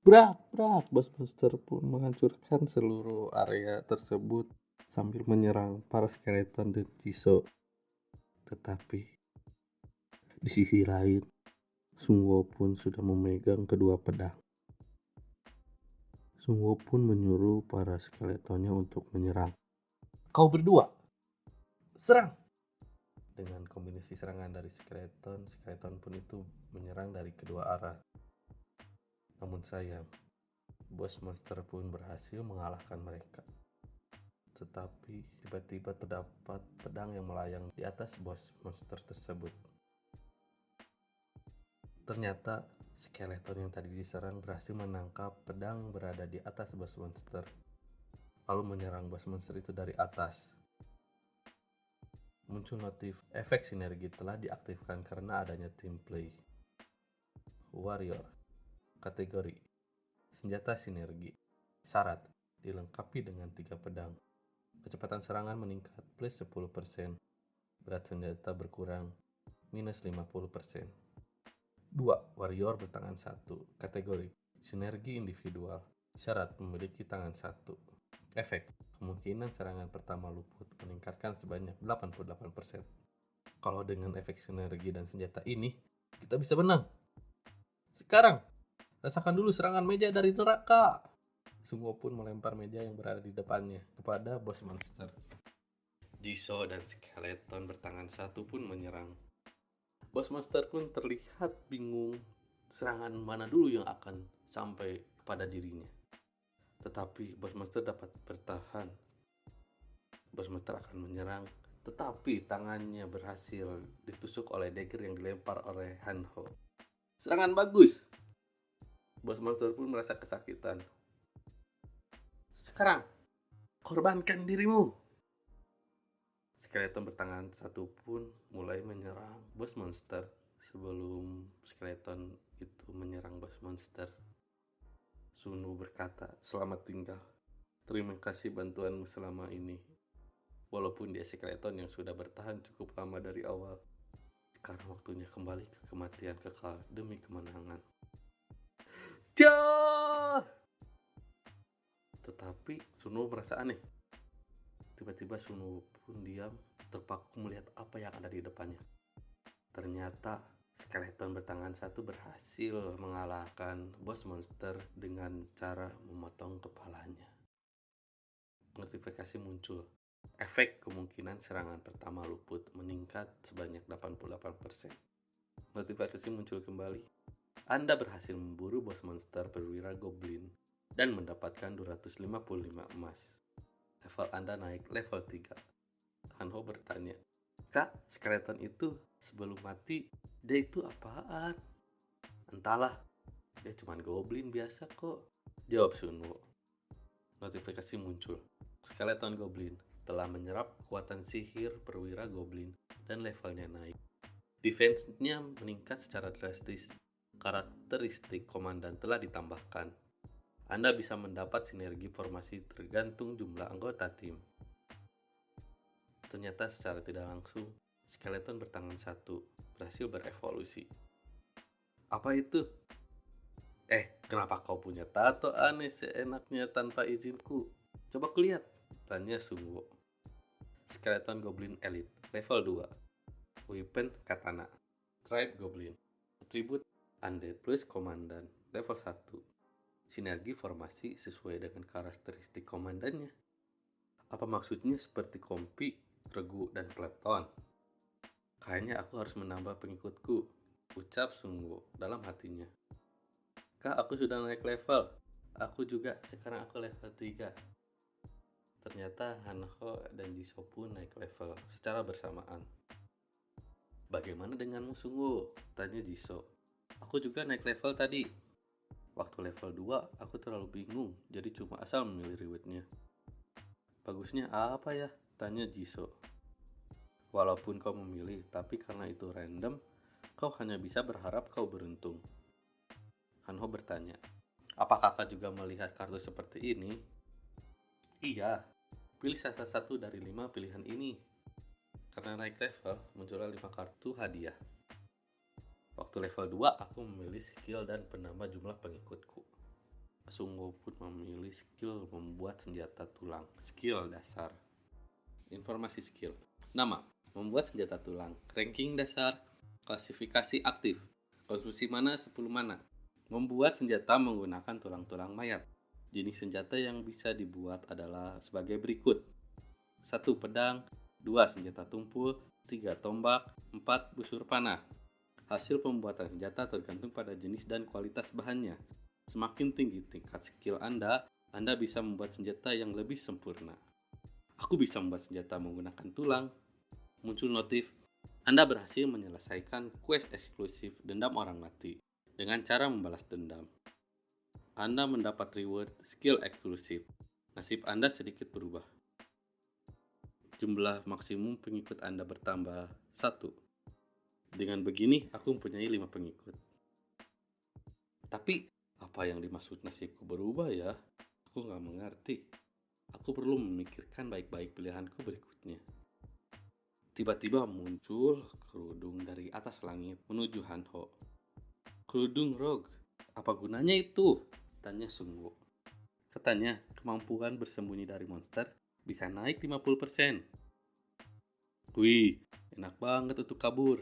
Brak brak, Boss Monster pun menghancurkan seluruh area tersebut sambil menyerang para skeleton dan Jisoo. Tetapi di sisi lain, Sunwo pun sudah memegang kedua pedang. Sunwo pun menyuruh para skeletonnya untuk menyerang. Kau berdua, serang! Dengan kombinasi serangan dari skeleton pun itu menyerang dari kedua arah. Namun sayang, Boss Monster pun berhasil mengalahkan mereka. Tetapi tiba-tiba terdapat pedang yang melayang di atas Boss Monster tersebut. Ternyata skeleton yang tadi diserang berhasil menangkap pedang berada di atas Boss Monster, lalu menyerang Boss Monster itu dari atas. Muncul notif efek sinergi telah diaktifkan karena adanya team play. Warrior kategori senjata sinergi. Syarat dilengkapi dengan 3 pedang. Kecepatan serangan meningkat plus 10%. Berat senjata berkurang minus 50%. 2. Warrior bertangan 1. Kategori sinergi individual. Syarat memiliki tangan 1. Efek kemungkinan serangan pertama luput meningkatkan sebanyak 88%. Kalau dengan efek sinergi dan senjata ini, kita bisa menang. Sekarang, rasakan dulu serangan meja dari neraka. Sunwo pun melempar meja yang berada di depannya kepada Boss Monster. Jisoo dan skeleton bertangan 1 pun menyerang. Boss Monster pun terlihat bingung serangan mana dulu yang akan sampai kepada dirinya. Tetapi Boss Monster dapat bertahan. Boss Monster akan menyerang, tetapi tangannya berhasil ditusuk oleh dagger yang dilempar oleh Hanho. Serangan bagus. Boss Monster pun merasa kesakitan. Sekarang, korbankan dirimu. Skeleton bertangan 1 pun mulai menyerang Boss Monster. Sebelum skeleton itu menyerang Boss Monster, Sunu berkata, "Selamat tinggal. Terima kasih bantuanmu selama ini. Walaupun dia skeleton yang sudah bertahan cukup lama dari awal, sekarang waktunya kembali ke kematian kekal demi kemenangan." Jah! Tetapi Sunu merasa aneh. Tiba-tiba Sunu pun diam, terpaku melihat apa yang ada di depannya. Ternyata skeleton bertangan 1 berhasil mengalahkan Boss Monster dengan cara memotong kepalanya. Notifikasi muncul. Efek kemungkinan serangan pertama luput meningkat sebanyak 88%. Notifikasi muncul kembali. Anda berhasil memburu Boss Monster perwira Goblin dan mendapatkan 255 emas. Level Anda naik level 3. Hanho bertanya, "Kak, skeleton itu sebelum mati, dia itu apaan?" "Entahlah, dia cuma goblin biasa kok," jawab Sunwo. Notifikasi muncul. Skeleton Goblin telah menyerap kekuatan sihir perwira Goblin dan levelnya naik. Defense-nya meningkat secara drastis. Karakteristik komandan telah ditambahkan. Anda bisa mendapat sinergi formasi tergantung jumlah anggota tim. Ternyata secara tidak langsung, skeleton bertangan 1 berhasil berevolusi. Apa itu? Kenapa kau punya tato aneh seenaknya tanpa izinku? Coba kulihat, tanya Sunwo. Skeleton Goblin Elite, level 2. Weapon Katana. Tribe Goblin. Atribut Undead plus Komandan, level 1. Sinergi formasi sesuai dengan karakteristik komandannya. Apa maksudnya seperti kompi, regu, dan kleton? Kayaknya aku harus menambah pengikutku, ucap Sunwo dalam hatinya. Kak, aku sudah naik level. Aku juga, sekarang aku level 3. Ternyata Hanho dan Jisoo pun naik level secara bersamaan. Bagaimana denganmu Sunwo? Tanya Jisoo. Aku juga naik level tadi. Waktu level 2 aku terlalu bingung, jadi cuma asal memilih rewardnya. Bagusnya apa ya? Tanya Jisoo. Walaupun kau memilih, tapi karena itu random, kau hanya bisa berharap kau beruntung. Hanho bertanya, apa kakak juga melihat kartu seperti ini? Iya, pilih salah satu dari 5 pilihan ini. Karena naik level, muncullah 5 kartu hadiah. Waktu level 2, aku memilih skill dan penambah jumlah pengikutku. Sungguh pun memilih skill membuat senjata tulang. Skill dasar. Informasi skill. Nama, membuat senjata tulang. Ranking dasar, klasifikasi aktif. Konsumsi mana 10 mana. Membuat senjata menggunakan tulang-tulang mayat. Jenis senjata yang bisa dibuat adalah sebagai berikut. 1. Pedang, 2. Senjata tumpul, 3. Tombak, 4. Busur panah. Hasil pembuatan senjata tergantung pada jenis dan kualitas bahannya. Semakin tinggi tingkat skill Anda bisa membuat senjata yang lebih sempurna. Aku bisa membuat senjata menggunakan tulang. Muncul notif, Anda berhasil menyelesaikan quest eksklusif dendam orang mati dengan cara membalas dendam. Anda mendapat reward skill eksklusif. Nasib Anda sedikit berubah. Jumlah maksimum pengikut Anda bertambah 1. Dengan begini, aku mempunyai 5 pengikut. Tapi, apa yang dimaksud nasibku berubah ya? Aku nggak mengerti. Aku perlu memikirkan baik-baik pilihanku berikutnya. Tiba-tiba muncul kerudung dari atas langit menuju Hanho. Kerudung rogue, apa gunanya itu? Tanya Sungwo. Katanya, kemampuan bersembunyi dari monster bisa naik 50%. Wih, enak banget untuk kabur.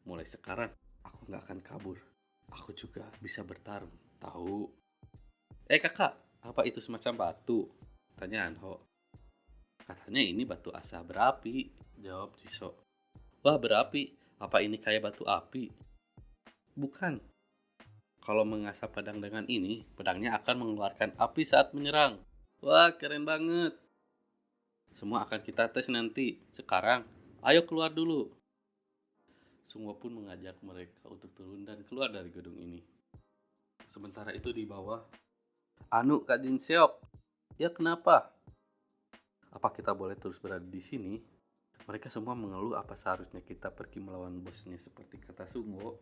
Mulai sekarang, aku nggak akan kabur. Aku juga bisa bertarung, tahu? Kakak, apa itu semacam batu? Tanya Hanho. Katanya ini batu asa berapi, jawab Jisoo. Wah, berapi? Apa ini kayak batu api? Bukan. Kalau mengasah pedang dengan ini, pedangnya akan mengeluarkan api saat menyerang. Wah, keren banget. Semua akan kita tes nanti. Sekarang, ayo keluar dulu. Semua pun mengajak mereka untuk turun dan keluar dari gedung ini. Sementara itu di bawah, Anu, Kak Jin Seok. Ya kenapa? Apa kita boleh terus berada di sini? Mereka semua mengeluh apa seharusnya kita pergi melawan bosnya seperti kata Sungwo.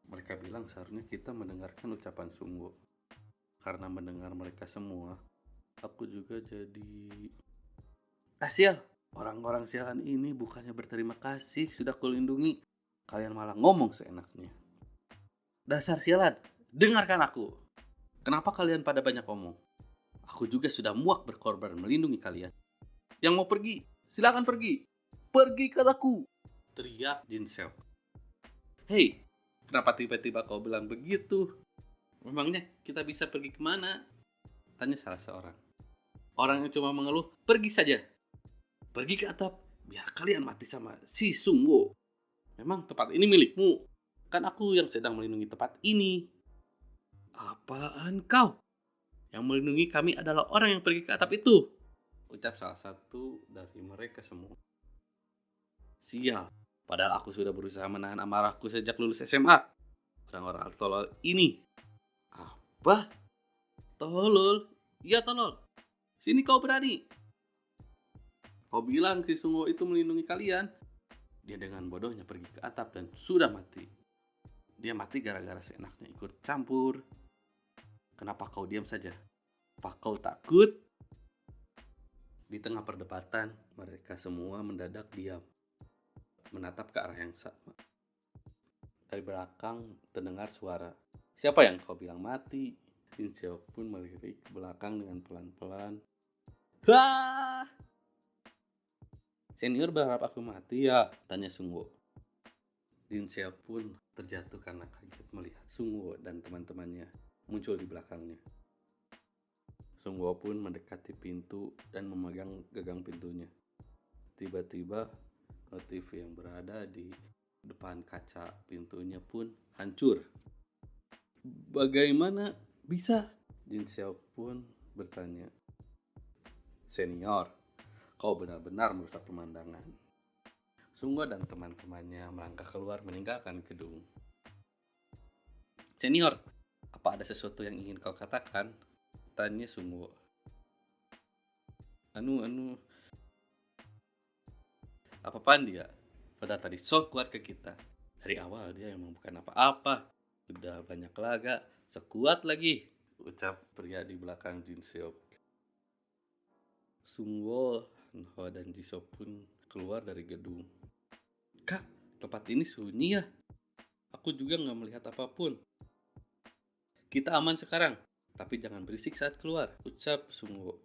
Mereka bilang seharusnya kita mendengarkan ucapan Sungwo. Karena mendengar mereka semua, aku juga jadi... sial, orang-orang sialan ini bukannya berterima kasih sudah kulindungi. Kalian malah ngomong seenaknya. Dasar sialan, dengarkan aku. Kenapa kalian pada banyak ngomong? Aku juga sudah muak berkorban melindungi kalian. Yang mau pergi, silakan pergi. Pergi kataku, teriak Jin Seok. Hei, kenapa tiba-tiba kau bilang begitu? Memangnya kita bisa pergi kemana? Tanya salah seorang. Orang yang cuma mengeluh, pergi saja. Pergi ke atap, biar kalian mati sama si Sungwo. Memang tempat ini milikmu. Kan aku yang sedang melindungi tempat ini. Apaan kau? Yang melindungi kami adalah orang yang pergi ke atap itu, ucap salah satu dari mereka semua. Sial, padahal aku sudah berusaha menahan amarahku sejak lulus SMA. Orang-orang tolol ini. Apa? Tolol? Iya tolol. Sini kau berani. Kau bilang si Sungwo itu melindungi kalian. Dia dengan bodohnya pergi ke atap dan sudah mati. Dia mati gara-gara seenaknya ikut campur. Kenapa kau diam saja? Apa kau takut? Di tengah perdebatan, mereka semua mendadak diam, menatap ke arah yang sama. Dari belakang terdengar suara. Siapa yang kau bilang mati? Jin Seok pun melirik ke belakang dengan pelan-pelan. Hah! Senior berharap aku mati ya? Tanya Sungwo. Jin Seok pun terjatuh karena kaget melihat Sungwo dan teman-temannya muncul di belakangnya. Sungwo pun mendekati pintu dan memegang gagang pintunya. Tiba-tiba notif yang berada di depan kaca pintunya pun hancur. Bagaimana bisa? Jin Seok pun bertanya. Senior, kau benar-benar merusak pemandangan. Sungwo dan teman-temannya melangkah keluar meninggalkan gedung. Senior, apa ada sesuatu yang ingin kau katakan? Tanya Sungwo. Apa-apaan dia? Padahal tadi so kuat ke kita. Dari awal dia emang bukan apa-apa. Udah banyak laga, sekuat lagi, ucap pria di belakang Jin Seok. Sungwo, Hanho dan Jisoo pun keluar dari gedung. Kak, tempat ini sunyi ya? Aku juga gak melihat apapun. Kita aman sekarang. Tapi jangan berisik saat keluar, ucap Sungwo.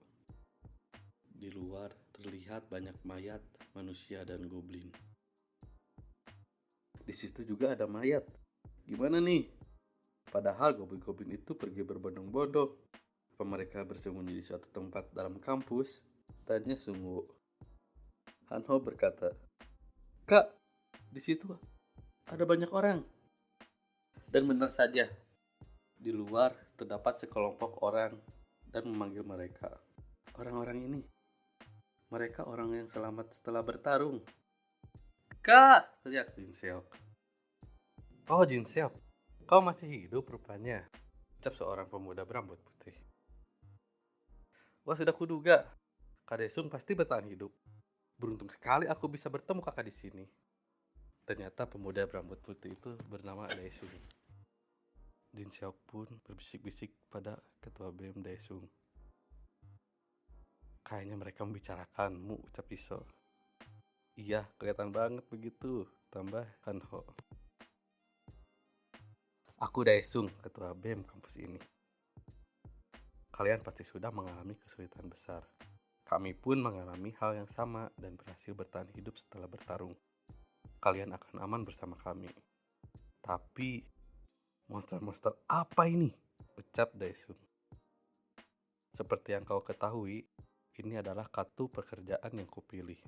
Di luar terlihat banyak mayat, manusia dan goblin. Di situ juga ada mayat. Gimana nih? Padahal goblin-goblin itu pergi berbondong-bondong. Apa mereka bersembunyi di suatu tempat dalam kampus? Tanya Sungwo. Hanho berkata, Kak, di situ ada banyak orang. Dan benar saja, di luar terdapat sekelompok orang dan memanggil mereka. Orang-orang ini, mereka orang yang selamat setelah bertarung. Kak, teriak Jin Seok. Oh Jin Seok, kau masih hidup rupanya, ucap seorang pemuda berambut putih. Wah sudah kuduga, Kak Daesung pasti bertahan hidup. Beruntung sekali aku bisa bertemu kakak di sini. Ternyata pemuda berambut putih itu bernama Daesung. Jin Seok pun berbisik-bisik pada ketua BEM Daesung. Kayaknya mereka membicarakanmu, ucap Jisoo. Iya, kelihatan banget begitu, tambah Hanho. Aku Daesung, ketua BEM kampus ini. Kalian pasti sudah mengalami kesulitan besar. Kami pun mengalami hal yang sama dan berhasil bertahan hidup setelah bertarung. Kalian akan aman bersama kami. Tapi, monster-monster apa ini? Ucap Daesung. Seperti yang kau ketahui, ini adalah kartu pekerjaan yang kupilih.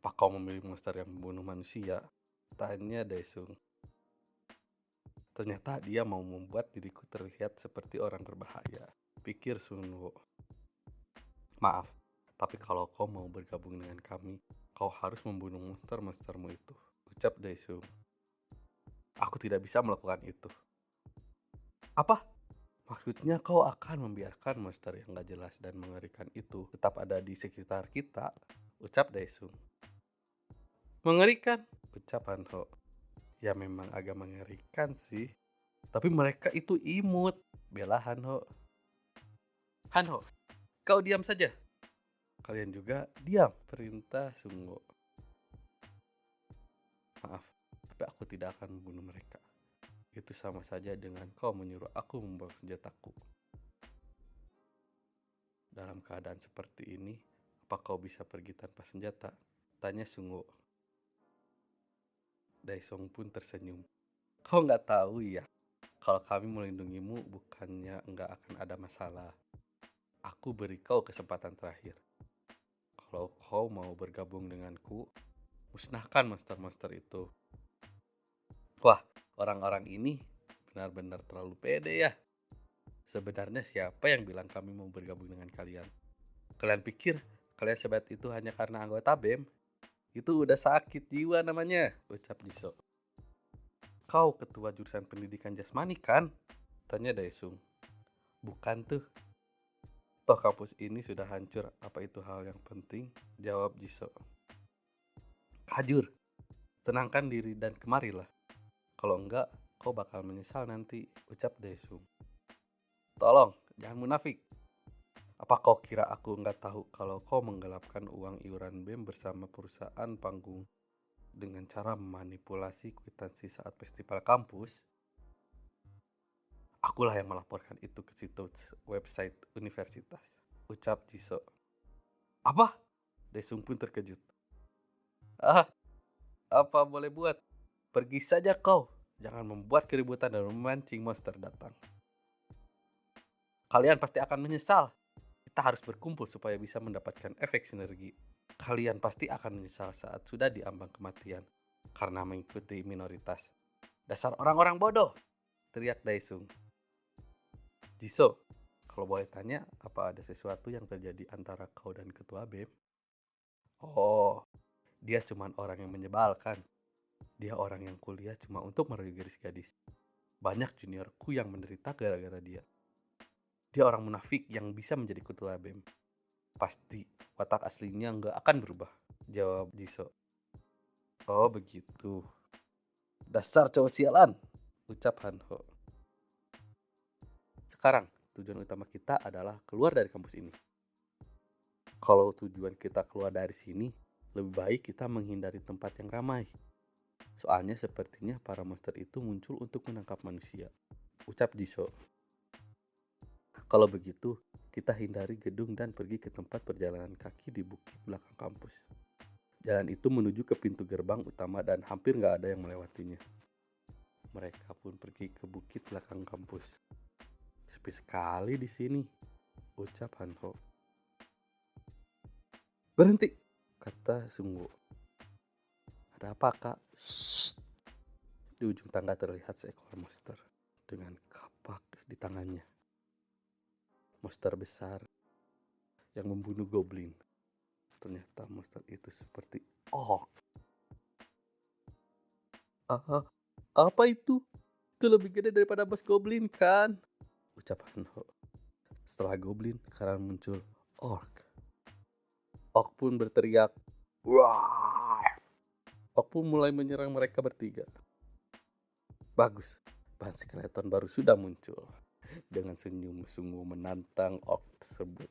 Apa kau memilih monster yang membunuh manusia? Tanya Daesung. Ternyata dia mau membuat diriku terlihat seperti orang berbahaya, pikir Sunwo. Maaf, tapi kalau kau mau bergabung dengan kami, kau harus membunuh monster-monstermu itu, ucap Daesung. Aku tidak bisa melakukan itu. Apa? Maksudnya kau akan membiarkan monster yang gak jelas dan mengerikan itu tetap ada di sekitar kita, ucap Daesung. Mengerikan, ucap Hanho. Ya memang agak mengerikan sih, tapi mereka itu imut, bela Hanho. Hanho, kau diam saja. Kalian juga diam, perintah Sungwo. Maaf, tapi aku tidak akan membunuh mereka. Itu sama saja dengan kau menyuruh aku membawa senjataku. Dalam keadaan seperti ini, apa kau bisa pergi tanpa senjata? Tanya Sungwo. Daesung pun tersenyum. Kau nggak tahu ya, kalau kami melindungimu bukannya nggak akan ada masalah. Aku beri kau kesempatan terakhir. Kalau kau mau bergabung denganku, musnahkan monster-monster itu. Wah, orang-orang ini benar-benar terlalu pede ya. Sebenarnya siapa yang bilang kami mau bergabung dengan kalian? Kalian pikir kalian sebat itu hanya karena anggota BEM? Itu udah sakit jiwa namanya, ucap Jisoo. Kau ketua jurusan pendidikan jasmani kan? Tanya Daesung. Bukan tuh. Toh kampus ini sudah hancur, apa itu hal yang penting? Jawab Jisoo. Kajur, tenangkan diri dan kemarilah. Kalau enggak, kau bakal menyesal nanti, ucap Daesung. Tolong, jangan munafik. Apa kau kira aku nggak tahu kalau kau menggelapkan uang iuran BEM bersama perusahaan panggung dengan cara memanipulasi kwitansi saat festival kampus? Akulah yang melaporkan itu ke situs website universitas, ucap Jisoo. Apa? Daesung pun terkejut. Ah, apa boleh buat? Pergi saja kau. Jangan membuat keributan dan memancing monster datang. Kalian pasti akan menyesal. Kita harus berkumpul supaya bisa mendapatkan efek sinergi. Kalian pasti akan menyesal saat sudah diambang kematian karena mengikuti minoritas. Dasar orang-orang bodoh, teriak Daesung. Jisoo, kalau boleh tanya, apa ada sesuatu yang terjadi antara kau dan ketua BEM? Oh, dia cuma orang yang menyebalkan. Dia orang yang kuliah cuma untuk merayu gadis-gadis. Banyak juniorku yang menderita gara-gara dia. Dia orang munafik yang bisa menjadi ketua BEM. Pasti watak aslinya nggak akan berubah, jawab Jisoo. Oh begitu. Dasar cowok sialan, ucap Hanho. Sekarang, tujuan utama kita adalah keluar dari kampus ini. Kalau tujuan kita keluar dari sini, lebih baik kita menghindari tempat yang ramai. Soalnya sepertinya para monster itu muncul untuk menangkap manusia, ucap Jisoo. Kalau begitu, kita hindari gedung dan pergi ke tempat perjalanan kaki di bukit belakang kampus. Jalan itu menuju ke pintu gerbang utama dan hampir nggak ada yang melewatinya. Mereka pun pergi ke bukit belakang kampus. Sepi sekali di sini, ucap Hanho. Berhenti, kata Sungguh. Ada apa, Kak? Shh. Di ujung tangga terlihat seekor monster dengan kapak di tangannya. Monster besar yang membunuh goblin. Ternyata monster itu seperti orc. Ah, apa itu? Itu lebih gede daripada bos goblin kan? Ucap Hanho. Setelah goblin, sekarang muncul orc. Orc pun berteriak. Wah! Orc pun mulai menyerang mereka bertiga. Bagus, bahan skeleton baru sudah muncul. Dengan senyum Sungguh menantang orc tersebut.